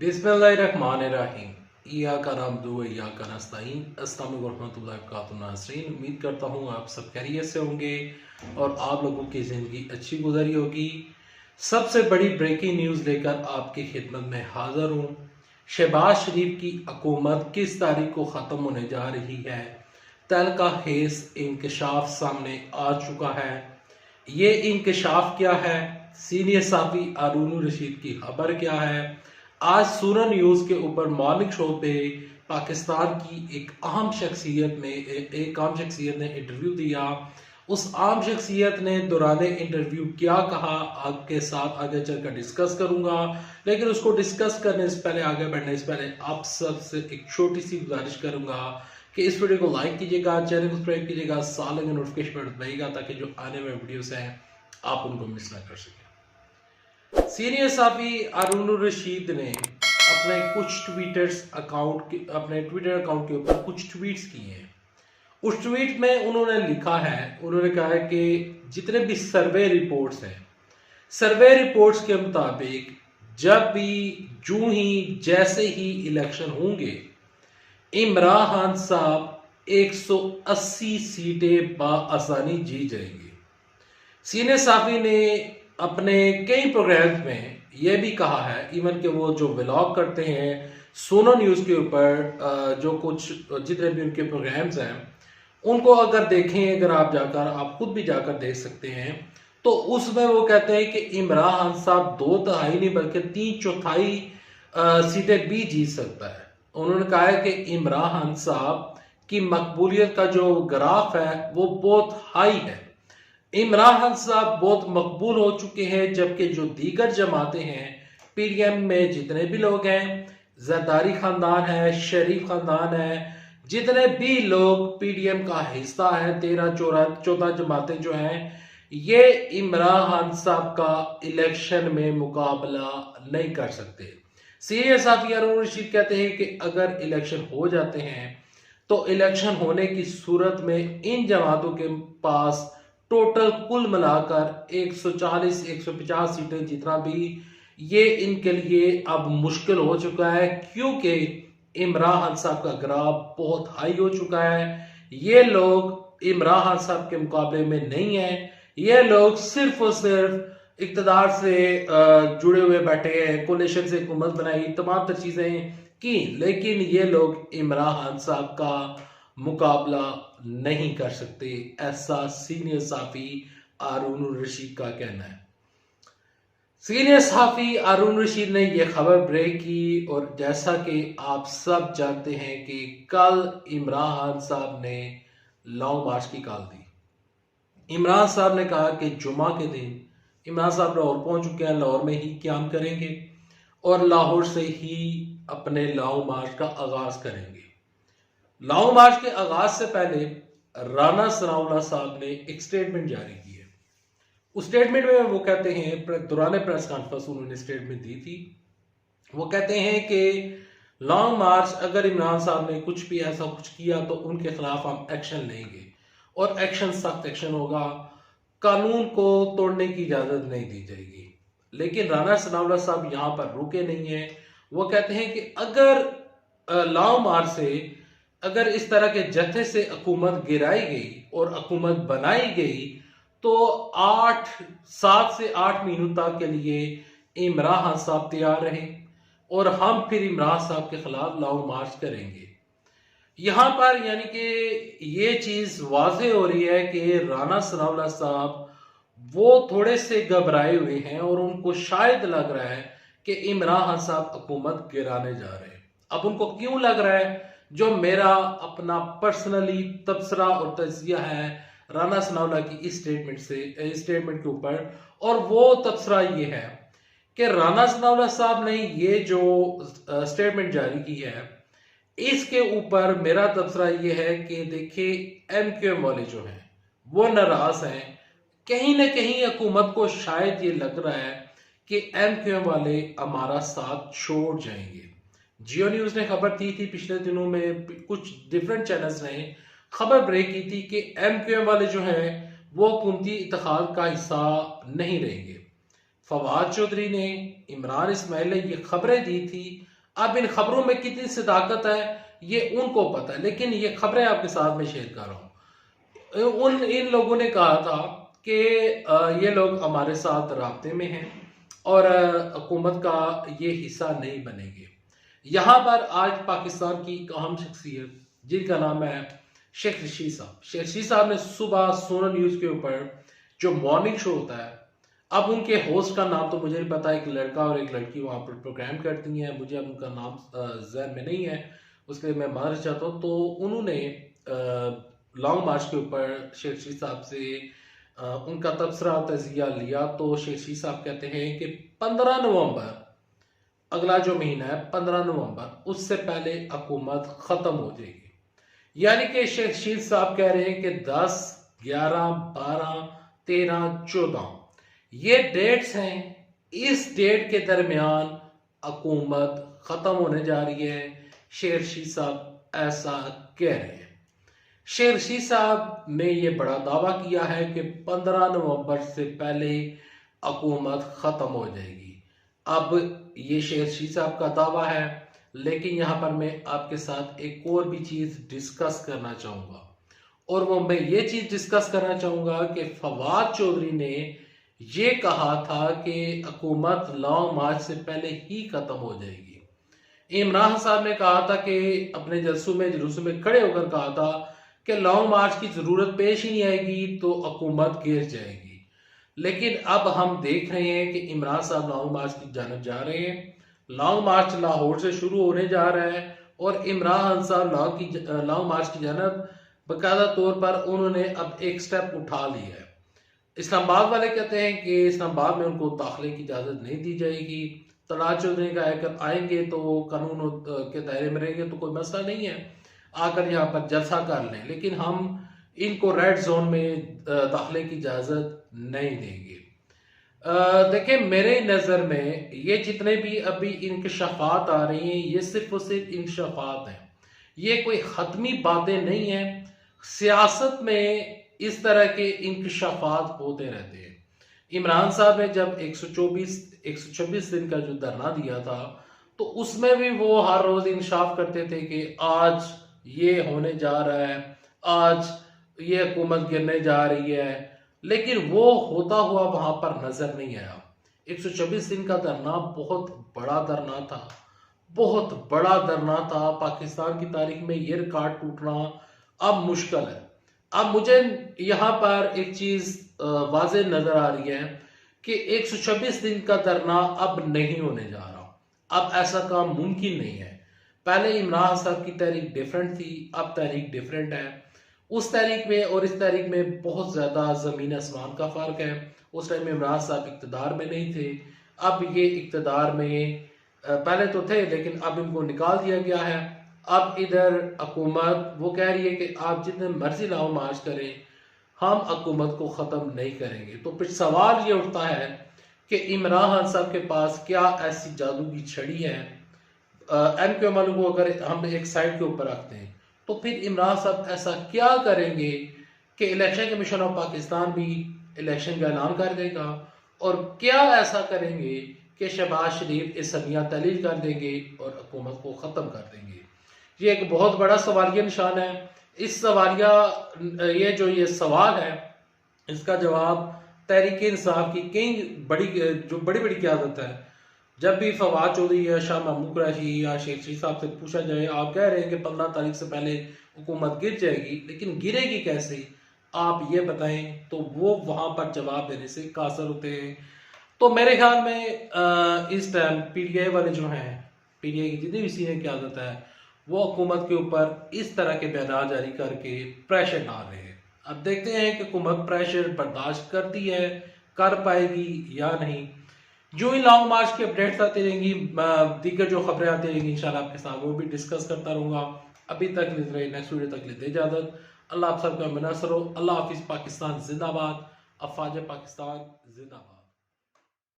बिस्मिल्लाहिर्रहमानिर्रहीम। इय्याका नअबुदु व इय्याका नस्तईन। अस्सलामु अलैकुम वरहमतुल्लाहि वबरकातुहू। नाज़रीन, उम्मीद करता हूँ आप सब खैरियत से होंगे और आप लोगों की ज़िंदगी अच्छी गुजरी होगी। सबसे बड़ी ब्रेकिंग न्यूज़ लेकर आपकी खिदमत में हाज़िर हूँ। शहबाज शरीफ की हुकूमत किस तारीख को ख़त्म होने जा रही है, तल का हेस इंकशाफ सामने आ चुका है। ये इंकशाफ क्या है, सीनियर साफ़ी हारून रशीद की खबर क्या है। आज सूरन न्यूज़ के ऊपर मॉर्निंग शो पे पाकिस्तान की एक अहम शख्सियत ने इंटरव्यू दिया। उस आम शख्सियत ने दौरान इंटरव्यू क्या कहा, आपके साथ आगे चलकर डिस्कस करूंगा। लेकिन उसको डिस्कस करने से पहले, आगे बढ़ने से पहले आप सबसे एक छोटी सी गुजारिश करूंगा कि इस वीडियो को लाइक कीजिएगा, चैनल को सब्सक्राइब कीजिएगा, साथ लगे नोटिफिकेशन बटन दबाइएगा ताकि जो आने वाले वीडियोस हैं आप उनको मिस ना कर सकें। सीनियर साफी हारून रशीद ने अपने ट्विटर अकाउंट के ऊपर कुछ ट्वीट्स किए हैं। उस ट्वीट में उन्होंने लिखा है, उन्होंने कहा है कि जितने भी सर्वे रिपोर्ट्स हैं, सर्वे रिपोर्ट्स के मुताबिक जब भी जैसे ही इलेक्शन होंगे, इमरान खान साहब 180 सीटें बाआसानी जीत जाएंगे। सीनियर साफी ने अपने कई प्रोग्राम्स में यह भी कहा है, इवन के वो जो व्लॉग करते हैं सोनो न्यूज़ के ऊपर, जो कुछ जितने भी उनके प्रोग्राम्स हैं उनको अगर देखें, अगर आप खुद भी जाकर देख सकते हैं, तो उसमें वो कहते हैं कि इमरान खान साहब 2/3 नहीं बल्कि 3/4 सीटें भी जीत सकता है। उन्होंने कहा है कि इमरान खान साहब की मकबूलियत का जो ग्राफ है वो बहुत हाई है। इमरान खान साहब बहुत मकबूल हो चुके हैं, जबकि जो दीगर जमातें हैं, पीडीएम में जितने भी लोग हैं, जरदारी खानदान है, शरीफ खानदान है, जितने भी लोग पीडीएम का हिस्सा है, 13-14 जमातें जो हैं, ये इमरान खान साहब का इलेक्शन में मुकाबला नहीं कर सकते। सीनियर साफी हारून रशीद कहते हैं कि अगर इलेक्शन हो जाते हैं तो इलेक्शन होने की सूरत में इन जमातों के पास टोटल कुल मिलाकर 140-150 सीटें जितना भी, ये इनके लिए अब मुश्किल हो चुका है, क्योंकि इमरान खान साहब का ग्राफ बहुत हाई हो चुका है। ये लोग इमरान खान साहब के मुकाबले में नहीं है। ये लोग सिर्फ और सिर्फ इक़्तिदार से जुड़े हुए बैठे हैं, कोलिशन से हुकूमत बनाई, तमाम तर चीजें की, लेकिन ये लोग इमरान खान साहब का मुकाबला नहीं कर सकते, ऐसा सीनियर साफी हारून रशीद का कहना है। सीनियर साफी हारून रशीद ने यह खबर ब्रेक की, और जैसा कि आप सब जानते हैं कि कल इमरान खान साहब ने लॉन्ग मार्च की कॉल दी। इमरान साहब ने कहा कि जुमा के दिन इमरान साहब लाहौर पहुंच चुके हैं, लाहौर में ही क्याम करेंगे और लाहौर से ही अपने लॉन्ग मार्च का आगाज करेंगे। लॉन्ग मार्च के आगाज से पहले राना सनाउल्लाह साहब ने एक स्टेटमेंट जारी की है। उस स्टेटमेंट में वो कहते हैं, दौरान प्रेस कॉन्फ्रेंस उन्होंने स्टेटमेंट दी थी, वो कहते हैं कि लॉन्ग मार्च अगर इमरान साहब ने कुछ भी ऐसा कुछ किया तो उनके खिलाफ हम एक्शन लेंगे, और एक्शन सख्त एक्शन होगा, कानून को तोड़ने की इजाजत नहीं दी जाएगी। लेकिन राना सनाउल्लाह साहब यहाँ पर रुके नहीं है। वो कहते हैं कि अगर लॉन्ग मार्च से, अगर इस तरह के जत्थे से हुकूमत गिराई गई और हुकूमत बनाई गई, तो 7 से 8 महीनों तक के लिए इमरान खान साहब तैयार रहे और हम फिर इमरान साहब के खिलाफ लॉन्ग मार्च करेंगे। यहाँ पर यानी कि ये चीज वाज़ेह हो रही है कि राना सनाउल्लाह साहब वो थोड़े से घबराए हुए हैं और उनको शायद लग रहा है कि इमरान खान साहब हुकूमत गिराने जा रहे हैं। अब उनको क्यों लग रहा है, जो मेरा अपना पर्सनली तबसरा और तजिया है राना सनाउल्लाह की इस स्टेटमेंट के ऊपर, और वो तबसरा ये है कि राना सनाउल्लाह साहब ने ये जो स्टेटमेंट जारी की है, इसके ऊपर मेरा तबसरा ये है कि देखिए एमक्यूएम वाले जो हैं वो नाराज हैं। कहीं ना कहीं हुकूमत को शायद ये लग रहा है कि एमक्यूएम वाले हमारा साथ छोड़ जाएंगे। जियो न्यूज़ ने खबर दी थी पिछले दिनों में, कुछ डिफरेंट चैनल्स ने खबर ब्रेक की थी कि एमक्यूएम वाले जो हैं वो हुकूमती इत्तेहाद का हिस्सा नहीं रहेंगे। फवाद चौधरी ने, इमरान इस्माइल ने ये खबरें दी थी अब इन खबरों में कितनी सदाकत है ये उनको पता है, लेकिन ये खबरें आपके साथ में शेयर कर रहा हूँ। इन लोगों ने कहा था कि ये लोग हमारे साथ राब्ते में हैं और हुकूमत का ये हिस्सा नहीं बनेंगे। यहाँ पर आज पाकिस्तान की एक अहम शख्सियत जिनका नाम है शेख रशीद साहब, शेख रशीद साहब ने सुबह सोना न्यूज़ के ऊपर जो मॉर्निंग शो होता है, अब उनके होस्ट का नाम तो मुझे नहीं पता, एक लड़का और एक लड़की वहाँ पर प्रोग्राम करती हैं, मुझे अब उनका नाम ज़हन में नहीं है, उसके लिए मैं माफ़ी चाहता हूँ। तो उन्होंने लॉन्ग मार्च के ऊपर शेख रशीद साहब से उनका तबसरा तजिया लिया। तो शेख रशीद साहब कहते हैं कि 15 नवंबर, अगला जो महीना है 15 नवंबर, उससे पहले हुकूमत ख़त्म हो जाएगी। यानी कि शेख रशीद साहब कह रहे हैं कि 10, 11, 12, 13, 14 ये डेट्स हैं, इस डेट के दरमियान हुकूमत ख़त्म होने जा रही है। शेख रशीद साहब ऐसा कह रहे हैं। शेख रशीद साहब ने ये बड़ा दावा किया है कि 15 नवंबर से पहले हुकूमत ख़त्म हो जाएगी। अब ये शेख रशीद साहब का दावा है, लेकिन यहाँ पर मैं आपके साथ एक और भी चीज़ डिस्कस करना चाहूँगा, और वो मैं ये चीज़ डिस्कस करना चाहूँगा कि फवाद चौधरी ने ये कहा था कि हुकूमत लॉन्ग मार्च से पहले ही ख़त्म हो जाएगी। इमरान साहब ने कहा था कि अपने जलसों में जुलूसों में खड़े होकर कहा था कि लॉन्ग मार्च की ज़रूरत पेश ही नहीं आएगी तो हुकूमत गिर जाएगी। लेकिन अब हम देख रहे हैं कि इमरान साहब लॉन्ग मार्च की जानब जा रहे हैं। लॉन्ग मार्च लाहौर से शुरू होने जा रहा है और इमरान साहब लॉन्ग मार्च की जानब बाकायदा तौर पर उन्होंने अब एक स्टेप उठा लिया है। इस्लामाबाद वाले कहते हैं कि इस्लामाबाद में उनको दाखिले की इजाज़त नहीं दी जाएगी। तलाश चौधरी का अगर आएंगे तो कानून के दायरे में रहेंगे तो कोई मसला नहीं है, आकर यहाँ पर जलसा कर लें, लेकिन हम इनको रेड जोन में दाखिले की इजाज़त नहीं देंगे। देखिए, मेरे नज़र में ये जितने भी अभी इंकशाफात आ रही हैं ये सिर्फ और सिर्फ इंकशाफात हैं, ये कोई ख़त्मी बातें नहीं हैं। सियासत में इस तरह के इंकशाफात होते रहते हैं। इमरान साहब ने जब 126 दिन का जो धरना दिया था तो उसमें भी वो हर रोज इंकशाफ करते थे कि आज ये होने जा रहा है, आज ये हुकूमत गिरने जा रही है, लेकिन वो होता हुआ वहां पर नजर नहीं आया। 124 दिन का धरना बहुत बड़ा धरना था, बहुत बड़ा धरना था। पाकिस्तान की तारीख में ये रिकॉर्ड टूटना अब मुश्किल है। अब मुझे यहाँ पर एक चीज वाज़ेह नजर आ रही है कि 126 दिन का धरना अब नहीं होने जा रहा। अब ऐसा काम मुमकिन नहीं है। पहले इमरान साहब की तारीख डिफरेंट थी, अब तारीख डिफरेंट है। उस तारीख में और इस तारीख में बहुत ज्यादा जमीन आसमान का फर्क है। उस टाइम में इमरान साहब इक़्तिदार में नहीं थे, अब ये इक़्तिदार में पहले तो थे लेकिन अब इनको निकाल दिया गया है। अब इधर हुकूमत वो कह रही है कि आप जितने मर्जी लाओ मार्च करें, हम हुकूमत को ख़त्म नहीं करेंगे। तो फिर सवाल ये उठता है कि इमरान खान साहब के पास क्या ऐसी जादू की छड़ी है। MQM वालों को अगर हम एक साइड के ऊपर रखते हैं तो फिर इमरान साहब ऐसा क्या करेंगे कि इलेक्शन कमीशन ऑफ पाकिस्तान भी इलेक्शन का ऐलान कर देगा, और क्या ऐसा करेंगे कि शहबाज शरीफ असमिया तहलील कर देंगे और हुकूमत को ख़त्म कर देंगे। ये एक बहुत बड़ा सवालिया निशान है। इस सवालिया ये सवाल है, इसका जवाब तहरीक इंसाफ की कई बड़ी बड़ी क़यादत है। जब भी फवाद चौधरी या शाह महमूद कुरैशी या शेख रशीद साहब से पूछा जाए, आप कह रहे हैं कि 15 तारीख से पहले हुकूमत गिर जाएगी, लेकिन गिरेगी कैसे आप ये बताएं, तो वो वहां पर जवाब देने से कासर होते हैं। तो मेरे ख्याल में इस टाइम PTI वाले जो हैं, PTI की जितनी भी सीनियर क़यादत है, वो हुकूमत के ऊपर इस तरह के बयान जारी करके प्रेशर डाल रहे हैं। अब देखते हैं कि हुकूमत प्रेशर बर्दाश्त करती है, कर पाएगी या नहीं। जो ही लॉन्ग मार्च की अपडेट्स आती रहेंगी, दीगर जो खबरें आती रहेंगी इंशाल्लाह आपके साथ वो भी डिस्कस करता रहूँगा। अभी तक नेक्स्ट वीडियो तक लेते इजाज़त। अल्लाह आप सबका मुनसर हो। अल्लाह हाफिज़। पाकिस्तान जिंदाबाद। अफवाज पाकिस्तान जिंदाबाद।